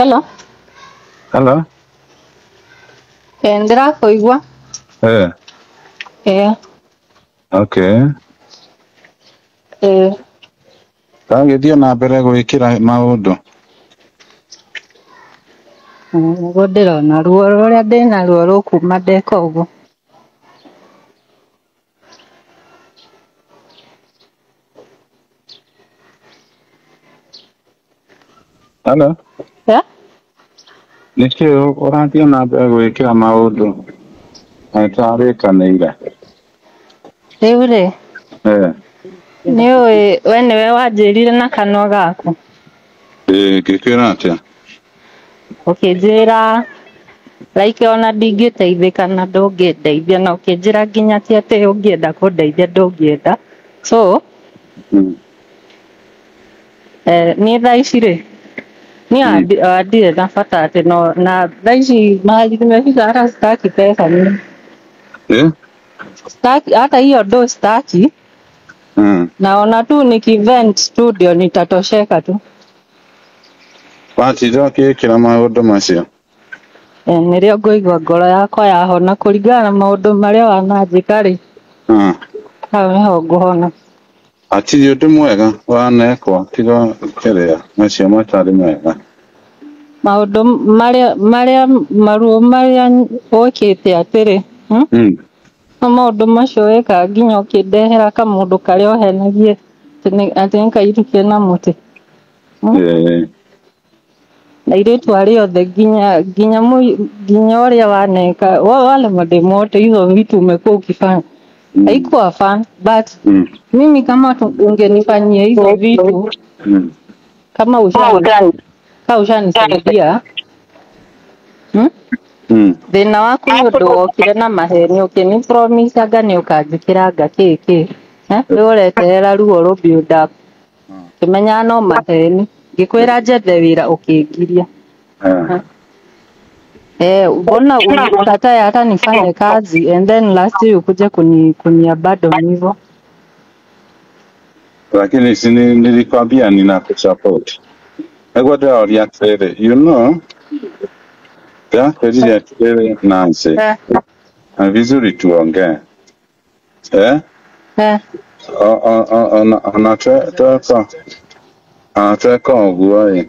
Hello. Hello. Ndira kuigwa. Okay. Kagithio na mbere gwikira maundu. Ndirona ruo ruria ndina ruo rukuma ndeka uguo. Hello. Niki urathio na mbere gwikira maundu. Atarikanire. Riu ri. Niwe we niwe wanjirire na kanwa gaku. Ngikira atia. Ukinjira like ona ndingiteithika na ndungindeithia na ukinjira nginya ati ungienda kundeithia ndungienda. So ni thaa ici ri ni andire na bata ati no na thaa ici mahali nimefika hata sitaki pesa mimi. Sitaki hata hiyo ndo sitaki. Naona tu nikivent studio nitatosheka tu. Bati ndokikira maundu macio. Nirio ngoigua ngoro yakwa yahona kuringana na maundu maria wananjika ri. Hau niho nguhona. Atiri undu mwega wanekwa tiga kiria macio matari mega. Maundu maria maruo maria wikite atiri. Maundu macio wika nginya ukindehera kamundu karia ohenagie ati nkairukie na muti. Na iritu aria othe nginya uria waneka wale mademote hizo vitu umekuwa ukifanya haikuwa fun but mimi kama ungenifanyia hizo vitu kama ushanisaidia thina waku ni undu wokire na maheni ukini promise anga ni ukanjikiranga kiki riu ureterera ruo ru build up kimenya no maheni ngikwira njethe wira ukingiria mbona ukatae hata nifanye kazi and then last year ukuje kuniabandon hivyo. Lakini si nilikwambia ninakusupport. Ego ndio atiriri, you know. Kweli atiriri Nancy. Na vizuri tuongee. Ona tweka uguo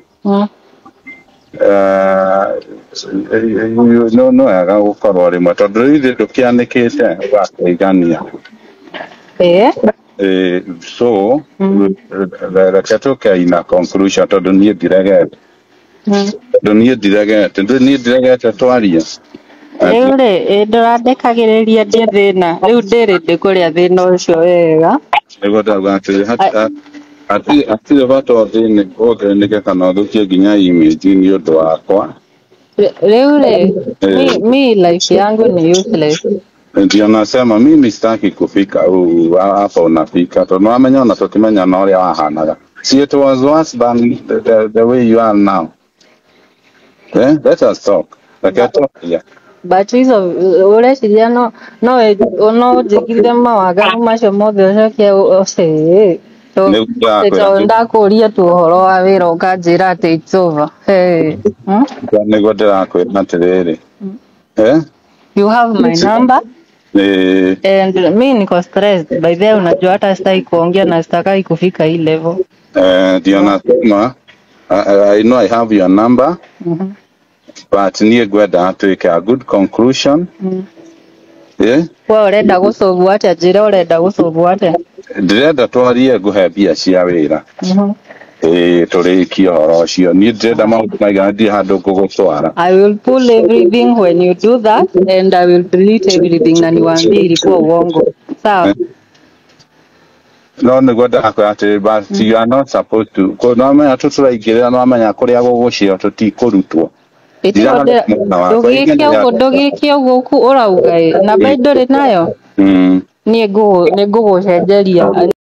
no aga gukorwo rimwe tondu ithe ndukianikite ugateithania so reke tukaina conclusion tondu nie ndiregete twaria riu ri ndurandekagiriria ndie thina riu ndiri ndikuria thina ucio wega niguo ndauga atire bata thini uthenike kana uthukie nginya image ni undu wakwa riu ri mi life yangu ni useless. Ndio nasema mimi sitaki kufika hapa unafika tondu wamenya ona tukimenya na uria wahanaga. See, it was worse than the way you are now. Let us talk. Like I talk here. But hizo ureciria no njigire mawagaru macio mothe ucokie uce ndakuria tu uhoro wa wira ukanjira ati it's over. Niguo ndirakwira atiriri you have my number and mi niko stressed by the way, unajua hata sitaki kuongea na sitaki kufika hii level. Ndio nasema I know I have your number but niĩ ngwenda atuĩke a good conclusion. We urenda gucovu atia njira urenda gucovu atia? Ndirenda twarie nguhe mbia cia wĩra turikie horo ucio niĩ ndirenda maundu maigana ndirĩ handũ ngũgũtwara. I will pull everything when you do that and I will delete everything na niwaambie ilikuwa uongo. Sawa? No niguo ndakwĩra atĩ but you are not supposed to ko no amenya tũtũraingĩrĩra no amenya kũrĩa gũgũcio tũtikũrutwo. Ndugikie uguo urauga na bai ndũrĩ nayo niĩ ngũgũcenjeria.